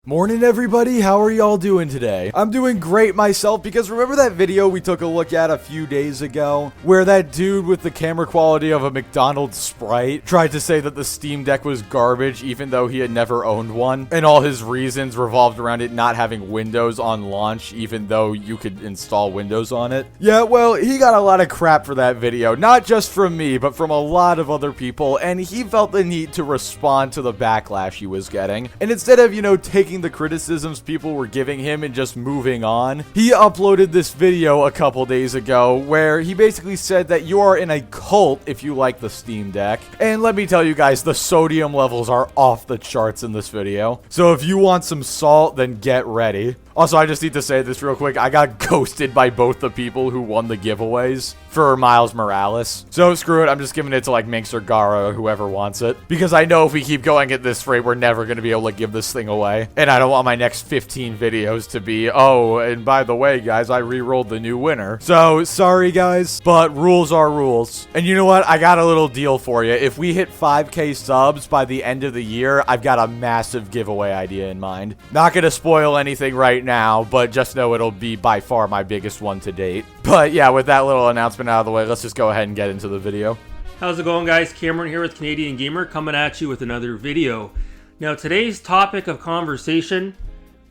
Morning everybody, how are y'all doing today? I'm doing great myself because remember that video we took a look at a few days ago where that dude with the camera quality of a McDonald's Sprite tried to say that the Steam Deck was garbage even though he had never owned one, and all his reasons revolved around it not having Windows on launch even though you could install Windows on it? Yeah, well, he got a lot of crap for that video, not just from me but from a lot of other people, and he felt the need to respond to the backlash he was getting, and instead of, taking the criticisms people were giving him and just moving on, he uploaded this video a couple days ago where he basically said that you are in a cult if you like the Steam Deck. And let me tell you guys, the sodium levels are off the charts in this video. So if you want some salt, then get ready. Also, I just need to say this real quick. I got ghosted by both the people who won the giveaways for Miles Morales. So screw it. I'm just giving it to like Minx or Gara or whoever wants it. Because I know if we keep going at this rate, we're never going to be able to give this thing away. And I don't want my next 15 videos to be, oh, and by the way, guys, I re-rolled the new winner. So sorry, guys, but rules are rules. And you know what? I got a little deal for you. If we hit 5K subs by the end of the year, I've got a massive giveaway idea in mind. Not going to spoil anything right now, but just know it'll be by far my biggest one to date. But yeah, with that little announcement out of the way, let's just go ahead and get into the video. How's it going, guys? Cameron here with Canadian Gamer coming at you with another video. Now, today's topic of conversation,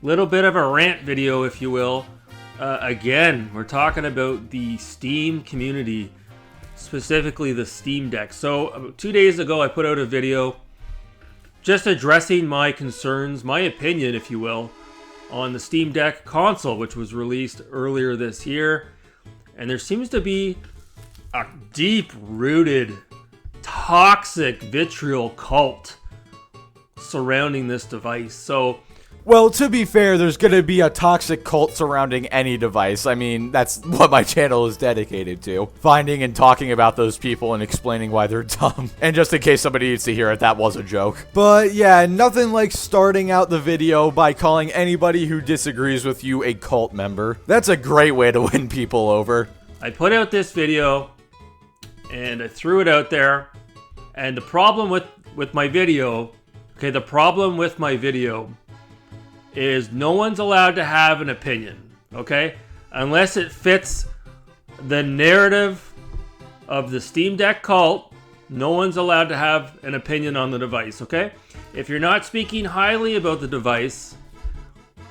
little bit of a rant video, if you will. Again, we're talking about the Steam community, specifically the Steam Deck. So, about 2 days ago, I put out a video just addressing my concerns, my opinion, if you will, on the Steam Deck console, which was released earlier this year. And there seems to be a deep-rooted, toxic, vitriol cult surrounding this device. So, well, to be fair, there's going to be a toxic cult surrounding any device. I mean, that's what my channel is dedicated to. Finding and talking about those people and explaining why they're dumb. And just in case somebody needs to hear it, that was a joke. But yeah, nothing like starting out the video by calling anybody who disagrees with you a cult member. That's a great way to win people over. I put out this video and I threw it out there. And the problem with my video, is no one's allowed to have an opinion, okay? Unless it fits the narrative of the Steam Deck cult, no one's allowed to have an opinion on the device, okay? If you're not speaking highly about the device,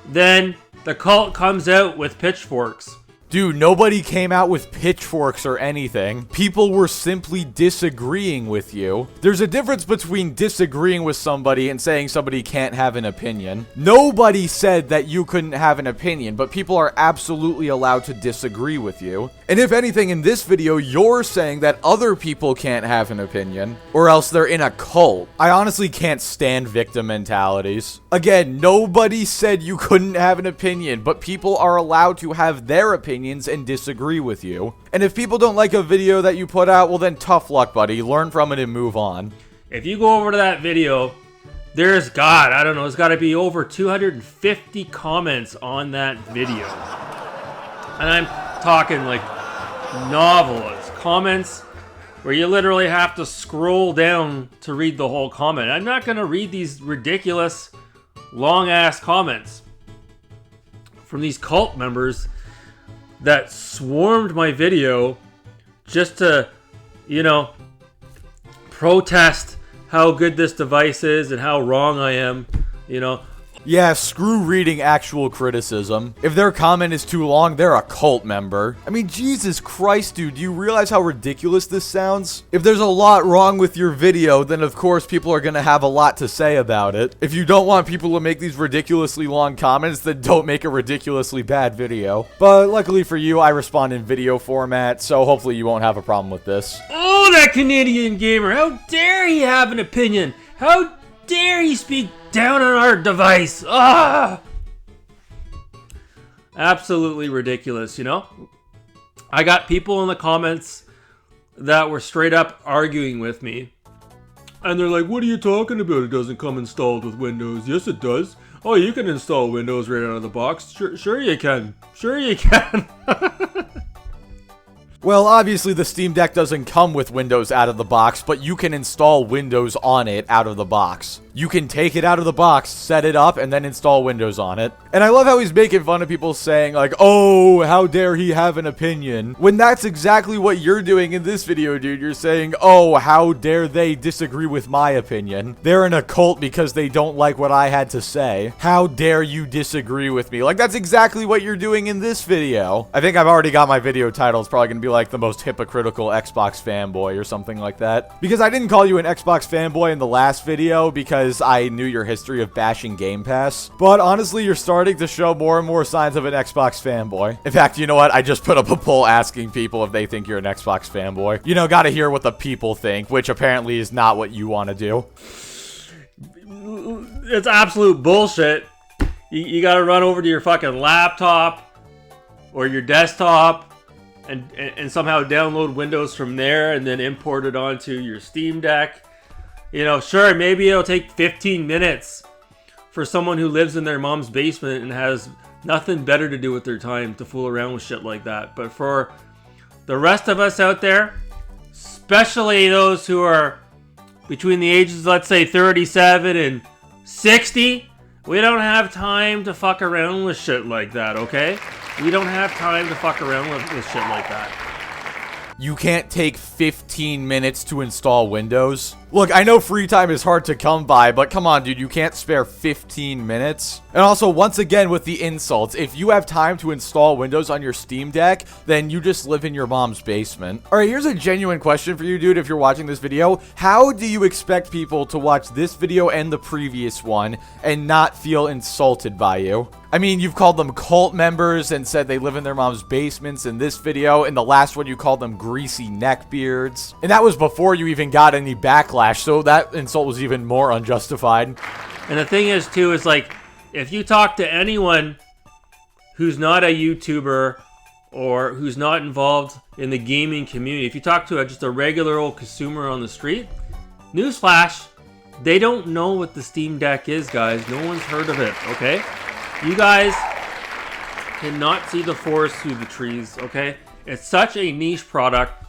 then the cult comes out with pitchforks. Dude, nobody came out with pitchforks or anything. People were simply disagreeing with you. There's a difference between disagreeing with somebody and saying somebody can't have an opinion. Nobody said that you couldn't have an opinion, but people are absolutely allowed to disagree with you. And if anything, in this video, you're saying that other people can't have an opinion, or else they're in a cult. I honestly can't stand victim mentalities. Again, nobody said you couldn't have an opinion, but people are allowed to have their opinion and disagree with you. And if people don't like a video that you put out, well then tough luck, buddy. Learn from it and move on. If you go over to that video, there's got to be over 250 comments on that video. And I'm talking like novelist comments where you literally have to scroll down to read the whole comment. I'm not going to read these ridiculous long-ass comments from these cult members that swarmed my video just to, protest how good this device is and how wrong I am, Yeah, screw reading actual criticism. If their comment is too long, they're a cult member. I mean, Jesus Christ, dude, do you realize how ridiculous this sounds? If there's a lot wrong with your video, then of course people are gonna have a lot to say about it. If you don't want people to make these ridiculously long comments, then don't make a ridiculously bad video. But luckily for you, I respond in video format, so hopefully you won't have a problem with this. Oh, that Canadian gamer! How dare he have an opinion? How dare he speak down on our device? Ah! Absolutely ridiculous, I got people in the comments that were straight up arguing with me. And they're like, what are you talking about? It doesn't come installed with Windows. Yes, it does. Oh, you can install Windows right out of the box. Sure you can. Sure you can. Well, obviously the Steam Deck doesn't come with Windows out of the box, but you can install Windows on it out of the box. You can take it out of the box, set it up, and then install Windows on it. And I love how he's making fun of people saying like, oh, how dare he have an opinion, when that's exactly what you're doing in this video, dude. You're saying, oh, how dare they disagree with my opinion. They're in a cult because they don't like what I had to say. How dare you disagree with me? Like, that's exactly what you're doing in this video. I think I've already got my video title. It's probably gonna be like the most hypocritical Xbox fanboy or something like that. Because I didn't call you an Xbox fanboy in the last video because I knew your history of bashing Game Pass. But honestly, you're starting to show more and more signs of an Xbox fanboy. In fact, you know what? I just put up a poll asking people if they think you're an Xbox fanboy. You know, gotta hear what the people think, which apparently is not what you want to do. It's absolute bullshit. You gotta run over to your fucking laptop or your desktop and somehow download Windows from there and then import it onto your Steam Deck. You know, sure, maybe it'll take 15 minutes for someone who lives in their mom's basement and has nothing better to do with their time to fool around with shit like that. But for the rest of us out there, especially those who are between the ages, let's say 37 and 60, we don't have time to fuck around with shit like that, okay? We don't have time to fuck around with shit like that. You can't take 15 minutes to install Windows? Look, I know free time is hard to come by, but come on, dude, you can't spare 15 minutes? And also, once again, with the insults, if you have time to install Windows on your Steam Deck, then you just live in your mom's basement. All right, here's a genuine question for you, dude, if you're watching this video. How do you expect people to watch this video and the previous one and not feel insulted by you? I mean, you've called them cult members and said they live in their mom's basements in this video. In the last one, you called them greasy neckbeards. And that was before you even got any backlash, so that insult was even more unjustified. And the thing is, too, is like, if you talk to anyone who's not a YouTuber or who's not involved in the gaming community, if you talk to just a regular old consumer on the street, newsflash, they don't know what the Steam Deck is, guys. No one's heard of it, okay? You guys cannot see the forest through the trees, okay? It's such a niche product.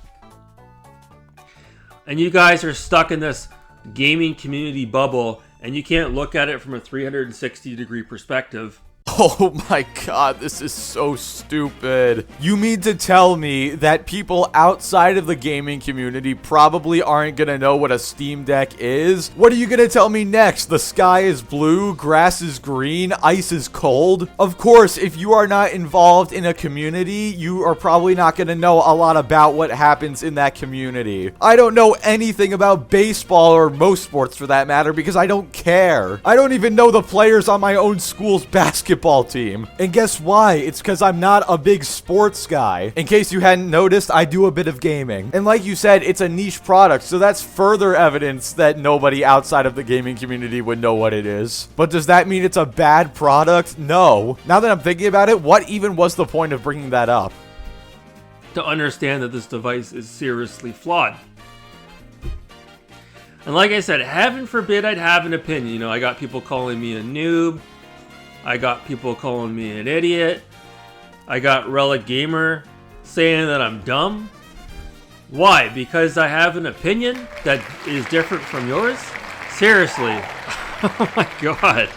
And you guys are stuck in this gaming community bubble, and you can't look at it from a 360-degree perspective. Oh my god, this is so stupid. You mean to tell me that people outside of the gaming community probably aren't gonna know what a Steam Deck is? What are you gonna tell me next? The sky is blue, grass is green, ice is cold? Of course, if you are not involved in a community, you are probably not gonna know a lot about what happens in that community. I don't know anything about baseball or most sports for that matter because I don't care. I don't even know the players on my own school's basketball team. And guess why? It's because I'm not a big sports guy. In case you hadn't noticed, I do a bit of gaming. And like you said, it's a niche product, so that's further evidence that nobody outside of the gaming community would know what it is. But does that mean it's a bad product? No. Now that I'm thinking about it, what even was the point of bringing that up? To understand that this device is seriously flawed. And like I said, heaven forbid I'd have an opinion. You know, I got people calling me a noob. I got people calling me an idiot. I got Relic Gamer saying that I'm dumb. Why? Because I have an opinion that is different from yours? Seriously. Oh my god.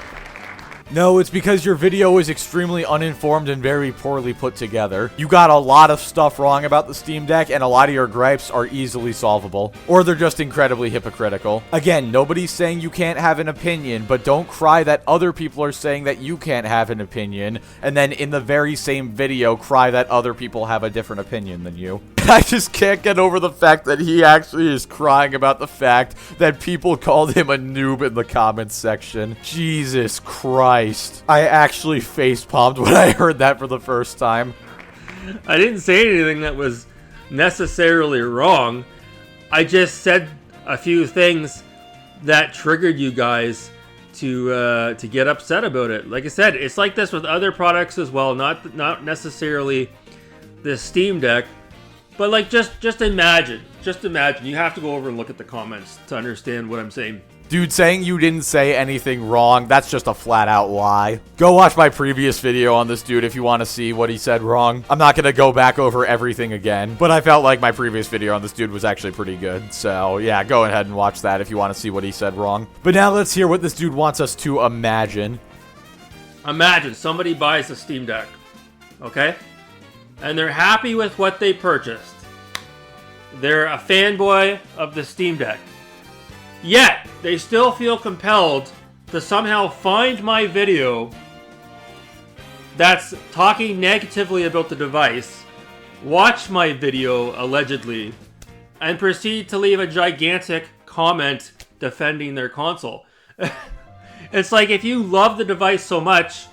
No, it's because your video is extremely uninformed and very poorly put together. You got a lot of stuff wrong about the Steam Deck, and a lot of your gripes are easily solvable. Or they're just incredibly hypocritical. Again, nobody's saying you can't have an opinion, but don't cry that other people are saying that you can't have an opinion, and then in the very same video, cry that other people have a different opinion than you. I just can't get over the fact that he actually is crying about the fact that people called him a noob in the comments section. Jesus Christ. I actually facepalmed when I heard that for the first time. I didn't say anything that was necessarily wrong. I just said a few things that triggered you guys to get upset about it. Like I said, it's like this with other products as well. Not necessarily the Steam Deck. But like, just imagine. You have to go over and look at the comments to understand what I'm saying. Dude, saying you didn't say anything wrong, that's just a flat out lie. Go watch my previous video on this dude if you want to see what he said wrong. I'm not going to go back over everything again, but I felt like my previous video on this dude was actually pretty good. So yeah, go ahead and watch that if you want to see what he said wrong. But now let's hear what this dude wants us to imagine. Imagine somebody buys a Steam Deck, okay? And they're happy with what they purchased. They're a fanboy of the Steam Deck. Yet, they still feel compelled to somehow find my video that's talking negatively about the device, watch my video, allegedly, and proceed to leave a gigantic comment defending their console. It's like, if you love the device so much,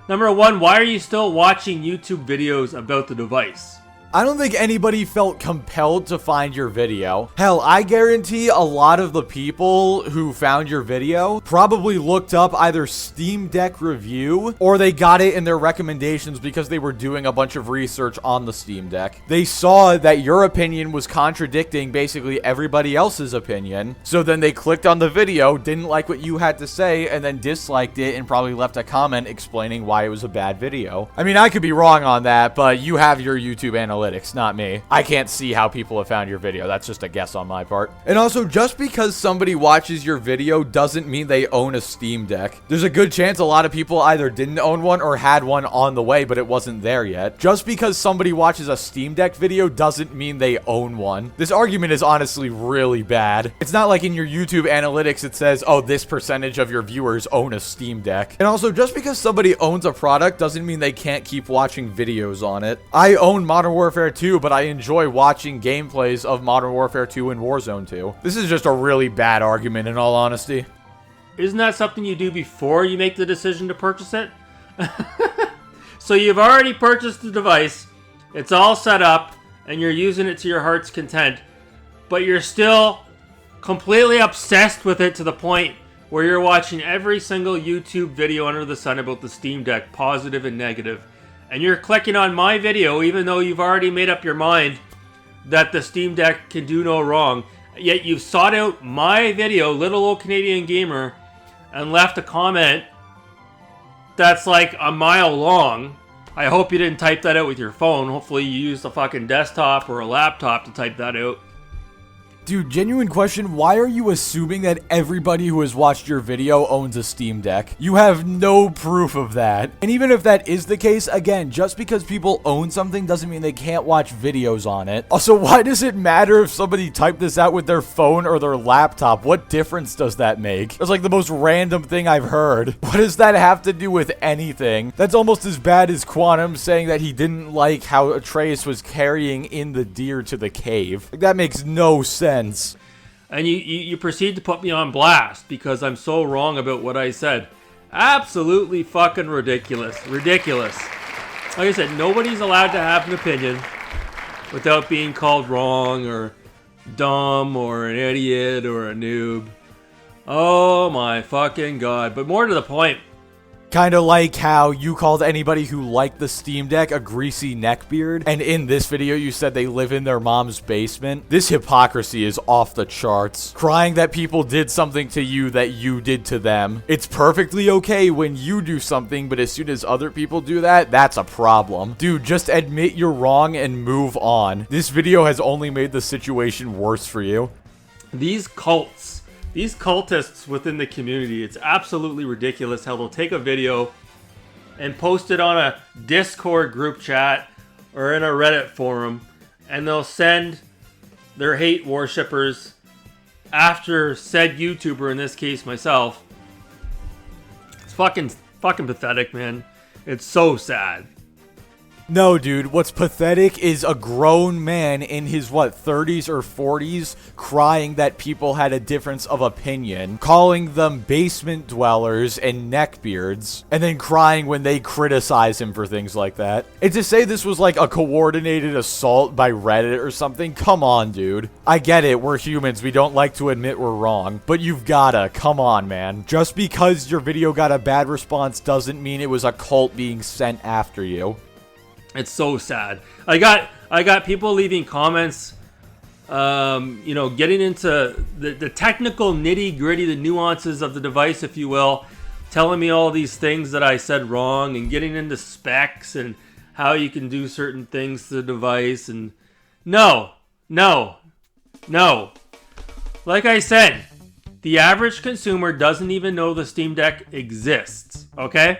number one, why are you still watching YouTube videos about the device? I don't think anybody felt compelled to find your video. Hell, I guarantee a lot of the people who found your video probably looked up either Steam Deck review or they got it in their recommendations because they were doing a bunch of research on the Steam Deck. They saw that your opinion was contradicting basically everybody else's opinion. So then they clicked on the video, didn't like what you had to say, and then disliked it and probably left a comment explaining why it was a bad video. I mean, I could be wrong on that, but you have your YouTube analytics, not me. I can't see how people have found your video. That's just a guess on my part. And also, just because somebody watches your video doesn't mean they own a Steam Deck. There's a good chance a lot of people either didn't own one or had one on the way, but it wasn't there yet. Just because somebody watches a Steam Deck video doesn't mean they own one. This argument is honestly really bad. It's not like in your YouTube analytics it says, oh, this percentage of your viewers own a Steam Deck. And also, just because somebody owns a product doesn't mean they can't keep watching videos on it. I own Modern Warfare 2, but I enjoy watching gameplays of Modern Warfare 2 and Warzone 2. This is just a really bad argument, in all honesty. Isn't that something you do before you make the decision to purchase it? So you've already purchased the device, it's all set up, and you're using it to your heart's content, but you're still completely obsessed with it to the point where you're watching every single YouTube video under the sun about the Steam Deck, positive and negative. And you're clicking on my video even though you've already made up your mind that the Steam Deck can do no wrong. Yet you've sought out my video, Little Old Canadian Gamer, and left a comment that's like a mile long. I hope you didn't type that out with your phone. Hopefully you used a fucking desktop or a laptop to type that out. Dude, genuine question, why are you assuming that everybody who has watched your video owns a Steam Deck? You have no proof of that. And even if that is the case, again, just because people own something doesn't mean they can't watch videos on it. Also, why does it matter if somebody typed this out with their phone or their laptop? What difference does that make? It's like the most random thing I've heard. What does that have to do with anything? That's almost as bad as Quantum saying that he didn't like how Atreus was carrying in the deer to the cave. Like, that makes no sense. And you proceed to put me on blast because I'm so wrong about what I said. Absolutely fucking ridiculous. Ridiculous. Like I said, nobody's allowed to have an opinion without being called wrong or dumb or an idiot or a noob. Oh my fucking god. But more to the point, Kind of like how you called anybody who liked the Steam Deck a greasy neckbeard, and in this video you said they live in their mom's basement. This hypocrisy is off the charts. Crying that people did something to you that you did to them. It's perfectly okay when you do something, but as soon as other people do that, that's a problem. Dude, just admit you're wrong and move on. This video has only made the situation worse for you. These cultists within the community, it's absolutely ridiculous how they'll take a video and post it on a Discord group chat or in a Reddit forum, and they'll send their hate worshippers after said YouTuber, in this case myself. It's fucking pathetic, man. It's so sad. No, dude, what's pathetic is a grown man in his, 30s or 40s crying that people had a difference of opinion, calling them basement dwellers and neckbeards, and then crying when they criticize him for things like that. And to say this was like a coordinated assault by Reddit or something, come on, dude. I get it, we're humans, we don't like to admit we're wrong, but you've gotta, come on, man. Just because your video got a bad response doesn't mean it was a cult being sent after you. It's so sad. I got people leaving comments Getting into the technical nitty gritty, the nuances of the device, if you will, telling me all these things that I said wrong, and getting into specs and how you can do certain things to the device. And no. Like I said, the average consumer doesn't even know the Steam Deck exists, okay?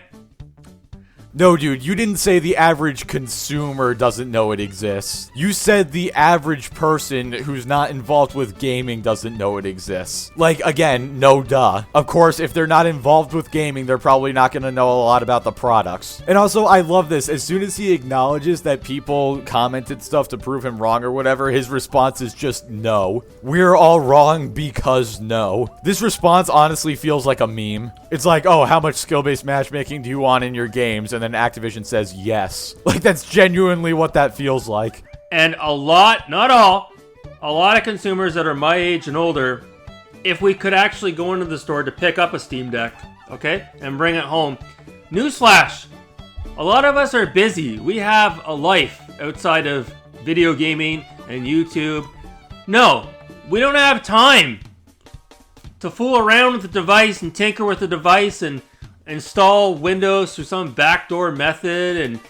No, dude, you didn't say the average consumer doesn't know it exists. You said the average person who's not involved with gaming doesn't know it exists. Like, again, no duh. Of course, if they're not involved with gaming, they're probably not going to know a lot about the products. And also, I love this. As soon as he acknowledges that people commented stuff to prove him wrong or whatever, his response is just no. We're all wrong because no. This response honestly feels like a meme. It's like, oh, how much skill-based matchmaking do you want in your games? And then Activision says yes. Like, that's genuinely what that feels like. And a lot, not all, a lot of consumers that are my age and older, if we could actually go into the store to pick up a Steam Deck, okay, and bring it home, newsflash, a lot of us are busy. We have a life outside of video gaming and YouTube. No, we don't have time to fool around with the device and tinker with the device and install Windows through some backdoor method and,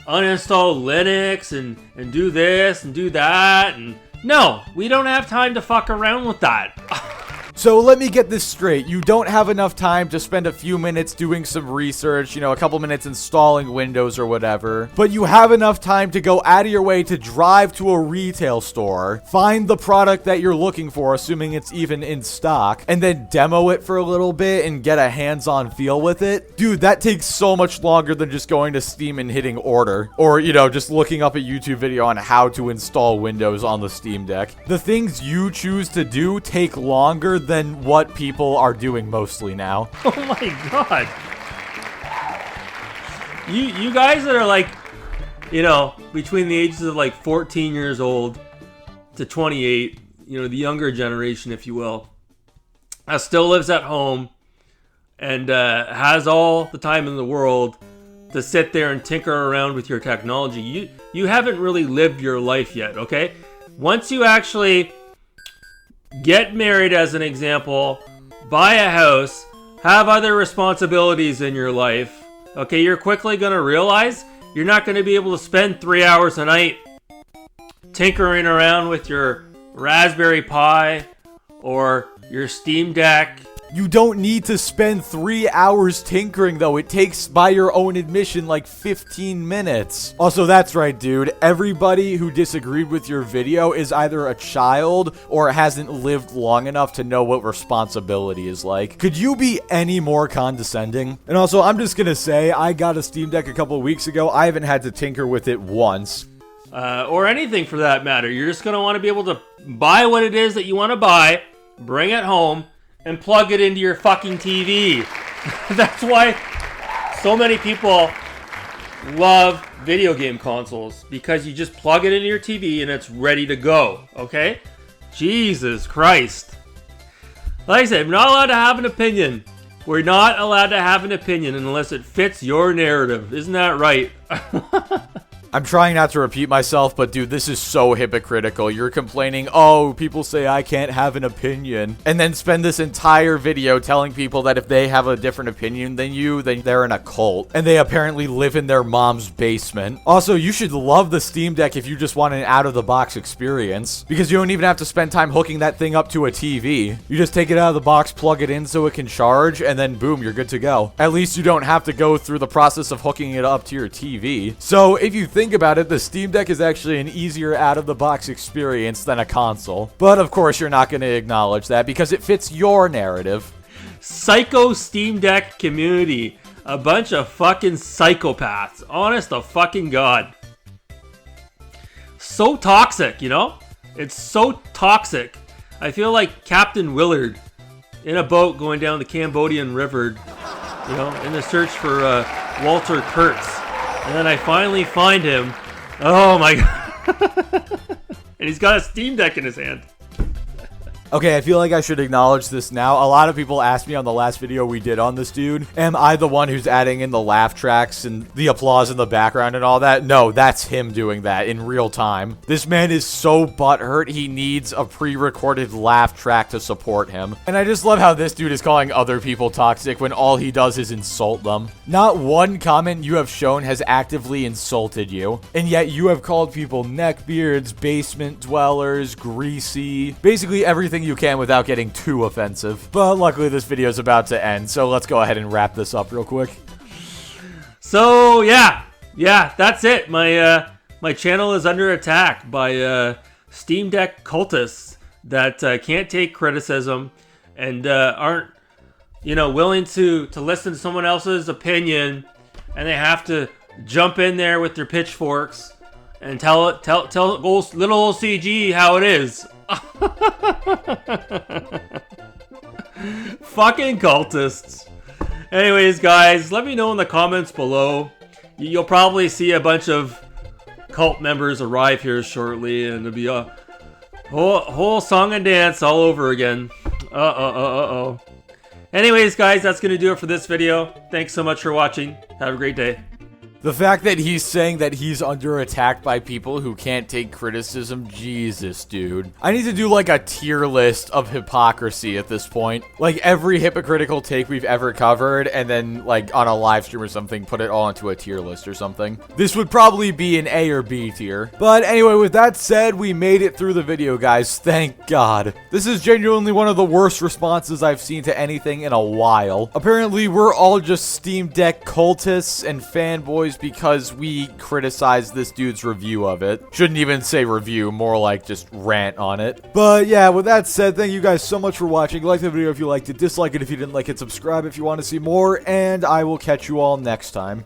uninstall Linux and do this and do that. And no, we don't have time to fuck around with that. So let me get this straight. You don't have enough time to spend a few minutes doing some research, a couple minutes installing Windows or whatever, but you have enough time to go out of your way to drive to a retail store, find the product that you're looking for, assuming it's even in stock, and then demo it for a little bit and get a hands-on feel with it. Dude, that takes so much longer than just going to Steam and hitting order, or, just looking up a YouTube video on how to install Windows on the Steam Deck. The things you choose to do take longer than what people are doing mostly now. Oh my god. You guys that are like, between the ages of like 14 years old to 28, the younger generation, if you will, that still lives at home and has all the time in the world to sit there and tinker around with your technology. You haven't really lived your life yet, okay? Once you actually get married, as an example, buy a house, have other responsibilities in your life, okay, you're quickly going to realize you're not going to be able to spend 3 hours a night tinkering around with your Raspberry Pi or your Steam Deck. You don't need to spend 3 hours tinkering, though. It takes, by your own admission, like 15 minutes. Also, that's right, dude. Everybody who disagreed with your video is either a child or hasn't lived long enough to know what responsibility is like. Could you be any more condescending? And also, I'm just gonna say, I got a Steam Deck a couple of weeks ago. I haven't had to tinker with it once. Or anything for that matter. You're just gonna want to be able to buy what it is that you want to buy, bring it home, and plug it into your fucking TV. That's why so many people love video game consoles, because you just plug it into your TV and it's ready to go, okay? Jesus Christ. Like I said, I'm not allowed to have an opinion. We're not allowed to have an opinion unless it fits your narrative. Isn't that right? I'm trying not to repeat myself, but dude, this is so hypocritical. You're complaining, oh, people say I can't have an opinion, and then spend this entire video telling people that if they have a different opinion than you, then they're in a cult, and they apparently live in their mom's basement. Also, you should love the Steam Deck if you just want an out-of-the-box experience, because you don't even have to spend time hooking that thing up to a TV. You just take it out of the box, plug it in so it can charge, and then boom, you're good to go. At least you don't have to go through the process of hooking it up to your TV. So if you think about it, the Steam Deck is actually an easier out-of-the-box experience than a console. But of course, you're not going to acknowledge that because it fits your narrative. Psycho Steam Deck community. A bunch of fucking psychopaths. Honest to fucking God. So toxic, It's so toxic. I feel like Captain Willard in a boat going down the Cambodian River, in the search for Walter Kurtz. And then I finally find him. Oh my God. And he's got a Steam Deck in his hand. Okay, I feel like I should acknowledge this now. A lot of people asked me on the last video we did on this dude, am I the one who's adding in the laugh tracks and the applause in the background and all that? No, that's him doing that in real time. This man is so butthurt, he needs a pre-recorded laugh track to support him. And I just love how this dude is calling other people toxic when all he does is insult them. Not one comment you have shown has actively insulted you, and yet you have called people neckbeards, basement dwellers, greasy, basically everything you can without getting too offensive. But luckily this video is about to end, so let's go ahead and wrap this up real quick. So yeah, that's it. My channel is under attack by Steam Deck cultists that can't take criticism and aren't, willing to listen to someone else's opinion, and they have to jump in there with their pitchforks and tell little old CG how it is. Fucking cultists. Anyways, guys, let me know in the comments below. You'll probably see a bunch of cult members arrive here shortly, and it'll be a whole song and dance all over again. Anyways, guys, that's gonna do it for this video. Thanks so much for watching. Have a great day. The fact that he's saying that he's under attack by people who can't take criticism, Jesus, dude. I need to do like a tier list of hypocrisy at this point. Like every hypocritical take we've ever covered, and then like on a live stream or something, put it all into a tier list or something. This would probably be an A or B tier. But anyway, with that said, we made it through the video, guys. Thank God. This is genuinely one of the worst responses I've seen to anything in a while. Apparently, we're all just Steam Deck cultists and fanboys because we criticized this dude's review of it. Shouldn't even say review, more like just rant on it. But yeah, with that said, thank you guys so much for watching. Like the video if you liked it, dislike it if you didn't like it, subscribe if you want to see more, and I will catch you all next time.